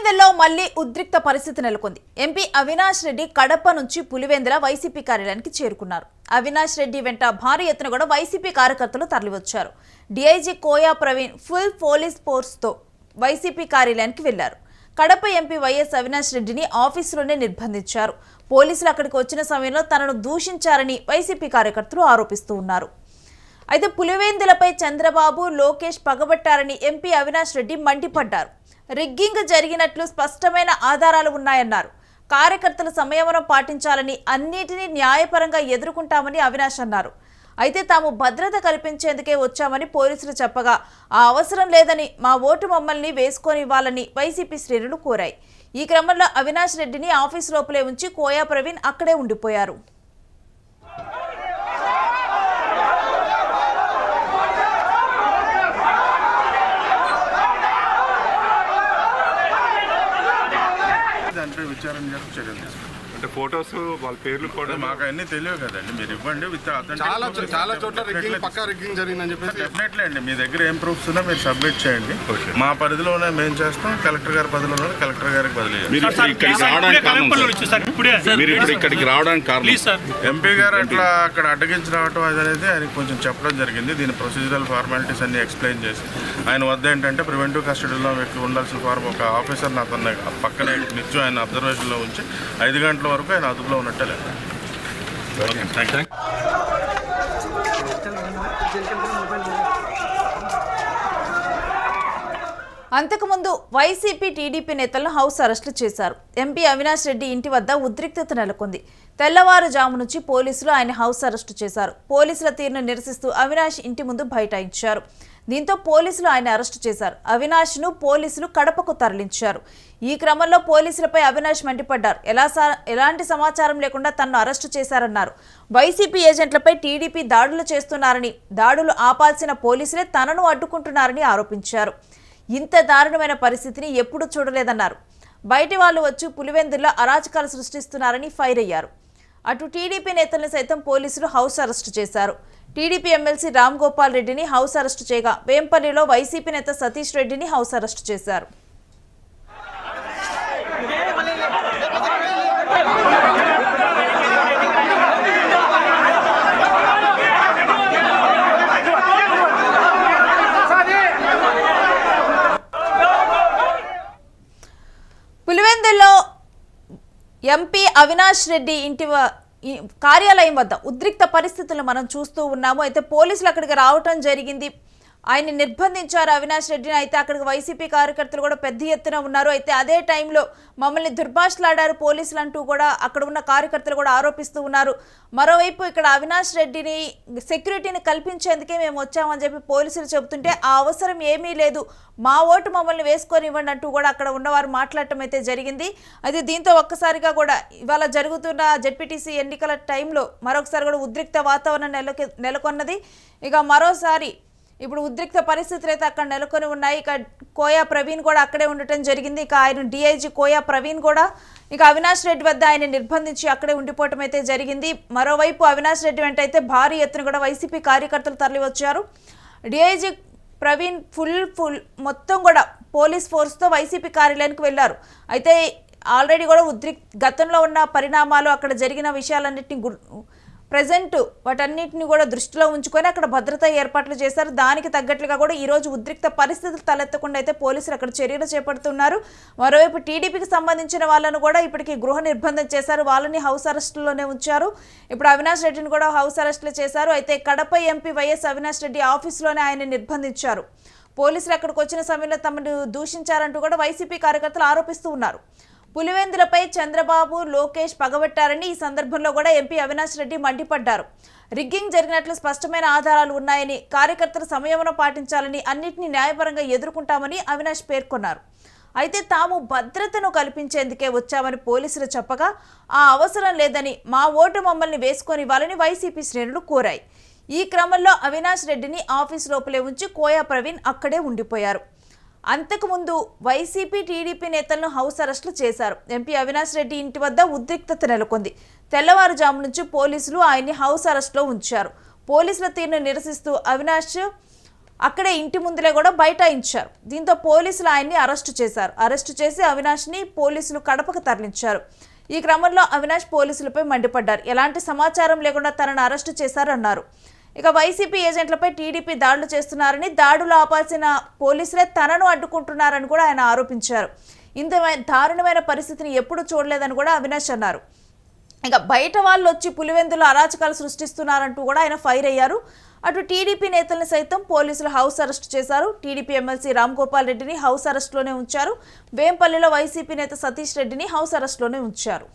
పులివెందుల్లో మళ్లీ ఉద్రిక్త పరిస్థితి నెలకొంది. ఎంపీ అవినాష్ రెడ్డి కడప నుంచి పులివెందుల వైసీపీ కార్యాలయానికి చేరుకున్నారు. అవినాష్ రెడ్డి వెంట భారీ ఎత్తున కూడా వైసీపీ కార్యకర్తలు తరలివచ్చారు. DIG Koya Praveen full police ఫోర్స్తో వైసీపీ కార్యాలయానికి వెళ్లారు. కడప ఎంపీ వైఎస్ అవినాష్ రెడ్డిని ఆఫీసులోనే నిర్బంధించారు. పోలీసులు అక్కడికి వచ్చిన సమయంలో తనను దూషించారని వైసీపీ కార్యకర్తలు ఆరోపిస్తూ ఉన్నారు. అయితే పులివెందులపై చంద్రబాబు, లోకేష్ పగబట్టారని ఎంపీ అవినాష్ రెడ్డి మండిపడ్డారు. రిగ్గింగ్ జరిగినట్లు స్పష్టమైన ఆధారాలు ఉన్నాయన్నారు. కార్యకర్తలు సంయమనం పాటించాలని, అన్నిటినీ న్యాయపరంగా ఎదుర్కొంటామని అవినాష్ అన్నారు. అయితే తాము భద్రత కల్పించేందుకే వచ్చామని పోలీసులు చెప్పగా ఆ అవసరం లేదని, మా ఓటు మమ్మల్ని వేసుకొనివ్వాలని వైసీపీ శ్రేణులు కోరాయి. ఈ క్రమంలో అవినాష్ రెడ్డిని ఆఫీస్ లోపలే ఉంచి కోయా ప్రవీణ్ అక్కడే ఉండిపోయారు. విచారణ చేసి చర్యలు తీసుకుంటాం. అంటే ఫోటోస్ వాళ్ళ పేర్లు కూడా మాకు అన్నీ తెలియదు కదండి. మీరు ఇవ్వండి. చాలా చోట్ల రిగ్గింగ్ జరిగిందని చెప్పేసి డెఫినెట్లీ అండి. మీ దగ్గర ఏం ప్రూఫ్స్ ఉన్నా మీరు సబ్మిట్ చేయండి. మా పరిధిలోనే మేము చేస్తాం. కలెక్టర్ గారి పరిధిలోనే కలెక్టర్ గారికి బదిలీ ఎంపీ గారు అట్లా అక్కడ అడ్డగించి రావటం అనేది ఆయనకి కొంచెం చెప్పడం జరిగింది. దీని ప్రొసీజరల్ ఫార్మాలిటీస్ అన్ని ఎక్స్ప్లెయిన్ చేసి ఆయన వద్ద ఏంటంటే ప్రివెంటివ్ కస్టడీలో ఉండాల్సిన ఒక ఆఫీసర్ని అతన్ని పక్కనే నిత్యం ఆయన అబ్జర్వేషన్లో ఉంచి 5 గంటల వరకు ఆయన అదుపులో ఉన్నట్టే లేదు. అంతకుముందు వైసీపీ, టీడీపీ నేతలను హౌస్ అరెస్టులు చేశారు. ఎంపీ అవినాష్ రెడ్డి ఇంటి వద్ద ఉద్రిక్తత నెలకొంది. తెల్లవారుజాము నుంచి పోలీసులు ఆయన హౌస్ అరెస్టు చేశారు. పోలీసుల తీరును నిరసిస్తూ అవినాష్ ఇంటి ముందు బైఠాయించారు. దీంతో పోలీసులు ఆయన అరెస్టు చేశారు. అవినాష్ను పోలీసులు కడపకు తరలించారు. ఈ క్రమంలో పోలీసులపై అవినాష్ మండిపడ్డారు. ఎలాంటి సమాచారం లేకుండా తనను అరెస్టు చేశారన్నారు. వైసీపీ ఏజెంట్లపై టీడీపీ దాడులు చేస్తున్నారని, దాడులు ఆపాల్సిన పోలీసులే తనను అడ్డుకుంటున్నారని ఆరోపించారు. ఇంత దారుణమైన పరిస్థితిని ఎప్పుడూ చూడలేదన్నారు. బయటి వాళ్ళు వచ్చి పులివెందుల్లో అరాచకాలు సృష్టిస్తున్నారని ఫైర్ అయ్యారు. అటు టీడీపీ నేతలను సైతం పోలీసులు హౌస్ అరెస్టు చేశారు. టీడీపీ ఎమ్మెల్సీ రామ్ గోపాల్ రెడ్డిని హౌస్ అరెస్టు చేయగా వేంపల్లిలో వైసీపీ నేత సతీష్ రెడ్డిని హౌస్ అరెస్టు చేశారు. పులివెందుల్లో ఎంపీ అవినాష్ రెడ్డి ఇంటి కార్యాలయం వద్ద ఉద్రిక్త పరిస్థితులను మనం చూస్తూ ఉన్నాము. అయితే పోలీసులు అక్కడికి రావటం జరిగింది. ఆయన్ని నిర్బంధించారు అవినాష్ రెడ్డిని. అయితే అక్కడికి వైసీపీ కార్యకర్తలు కూడా పెద్ద ఎత్తున ఉన్నారు. అయితే అదే టైంలో మమ్మల్ని దుర్భాషలాడారు పోలీసులు అంటూ కూడా అక్కడ ఉన్న కార్యకర్తలు కూడా ఆరోపిస్తూ ఉన్నారు. మరోవైపు ఇక్కడ అవినాష్ రెడ్డిని సెక్యూరిటీని కల్పించేందుకే మేము వచ్చామని చెప్పి పోలీసులు చెబుతుంటే ఆ అవసరం ఏమీ లేదు, మా ఓటు మమ్మల్ని వేసుకొని ఇవ్వండి అంటూ కూడా అక్కడ ఉన్నవారు మాట్లాడటం అయితే జరిగింది. అయితే దీంతో ఒక్కసారిగా కూడా ఇవాళ జరుగుతున్న జెడ్పీటీసీ ఎన్నికల టైంలో మరొకసారి కూడా ఉద్రిక్త వాతావరణం నెలకొన్నది. ఇక మరోసారి ఇప్పుడు ఉద్రిక్త పరిస్థితులు అయితే అక్కడ నెలకొని ఉన్నాయి. ఇక కోయా ప్రవీణ్ కూడా అక్కడే ఉండటం జరిగింది. ఇక ఆయన డీఐజీ కోయా ప్రవీణ్ కూడా ఇక అవినాష్ రెడ్డి వద్ద ఆయన నిర్బంధించి అక్కడే ఉండిపోవటం అయితే జరిగింది. మరోవైపు అవినాష్ రెడ్డి వెంట అయితే భారీ ఎత్తున కూడా వైసీపీ కార్యకర్తలు తరలివచ్చారు. డీఐజీ ప్రవీణ్ ఫుల్ మొత్తం కూడా పోలీస్ ఫోర్స్తో వైసీపీ కార్యాలయానికి వెళ్లారు. అయితే ఆల్రెడీ కూడా గతంలో ఉన్న పరిణామాలు, అక్కడ జరిగిన విషయాలన్నింటినీ ప్రజెంట్ వాటన్నిటిని కూడా దృష్టిలో ఉంచుకొని అక్కడ భద్రతా ఏర్పాట్లు చేశారు. దానికి తగ్గట్లుగా కూడా ఈరోజు ఉద్రిక్త పరిస్థితులు తలెత్తకుండా అయితే పోలీసులు అక్కడ చర్యలు చేపడుతున్నారు. మరోవైపు టీడీపీకి సంబంధించిన వాళ్ళను కూడా ఇప్పటికీ గృహ నిర్బంధం చేశారు. వాళ్ళని హౌస్ అరెస్టులోనే ఉంచారు. ఇప్పుడు అవినాష్ రెడ్డిని కూడా హౌస్ అరెస్టులు చేశారు. అయితే కడప ఎంపీ వైఎస్ అవినాష్ రెడ్డి ఆఫీసులోనే ఆయన నిర్బంధించారు. పోలీసులు అక్కడికి వచ్చిన సమయంలో తమను దూషించారంటూ కూడా వైసీపీ కార్యకర్తలు ఆరోపిస్తూ ఉన్నారు. పులివెందులపై చంద్రబాబు, లోకేష్ పగబట్టారని ఈ సందర్భంలో కూడా ఎంపీ అవినాష్ రెడ్డి మండిపడ్డారు. రిగ్గింగ్ జరిగినట్లు స్పష్టమైన ఆధారాలు ఉన్నాయని, కార్యకర్తలు సంయమనం పాటించాలని, అన్నింటినీ న్యాయపరంగా ఎదుర్కొంటామని అవినాష్ పేర్కొన్నారు. అయితే తాము భద్రతను కల్పించేందుకే వచ్చామని పోలీసులు చెప్పగా ఆ అవసరం లేదని, మా ఓటు మమ్మల్ని వేసుకొనివ్వాలని వైసీపీ శ్రేణులు కోరాయి. ఈ క్రమంలో అవినాష్ రెడ్డిని ఆఫీస్ లోపలే ఉంచి కోయా ప్రవీణ్ అక్కడే ఉండిపోయారు. అంతకుముందు వైసీపీ, టీడీపీ నేతలను హౌస్ అరెస్టులు చేశారు. ఎంపీ అవినాష్ రెడ్డి ఇంటి వద్ద ఉద్రిక్తత నెలకొంది. తెల్లవారుజాము నుంచి పోలీసులు ఆయన్ని హౌస్ అరెస్టులో ఉంచారు. పోలీసుల తీరును నిరసిస్తూ అవినాష్ అక్కడే ఇంటి ముందులే కూడా బైఠాయించారు. దీంతో పోలీసులు ఆయన్ని అరెస్టు చేశారు. అరెస్టు చేసి అవినాష్ని పోలీసులు కడపకు తరలించారు. ఈ క్రమంలో అవినాష్ పోలీసులపై మండిపడ్డారు. ఎలాంటి సమాచారం లేకుండా తనను అరెస్టు చేశారన్నారు. ఇక వైసీపీ ఏజెంట్లపై టీడీపీ దాడులు చేస్తున్నారని, దాడులు ఆపాల్సిన పోలీసులే తనను అడ్డుకుంటున్నారని కూడా ఆయన ఆరోపించారు. ఇంత దారుణమైన పరిస్థితిని ఎప్పుడు చూడలేదని కూడా అవినాష్ అన్నారు. ఇక బయట వాళ్ళు వచ్చి పులివెందులో అరాచకాలు సృష్టిస్తున్నారంటూ కూడా ఆయన ఫైర్ అయ్యారు. అటు టీడీపీ నేతల్ని సైతం పోలీసులు హౌస్ అరెస్ట్ చేశారు. టీడీపీ ఎమ్మెల్సీ రామ్ గోపాల్ రెడ్డిని హౌస్ అరెస్ట్లోనే ఉంచారు. వేంపల్లిలో వైసీపీ నేత సతీష్ రెడ్డిని హౌస్ అరెస్ట్లోనే ఉంచారు.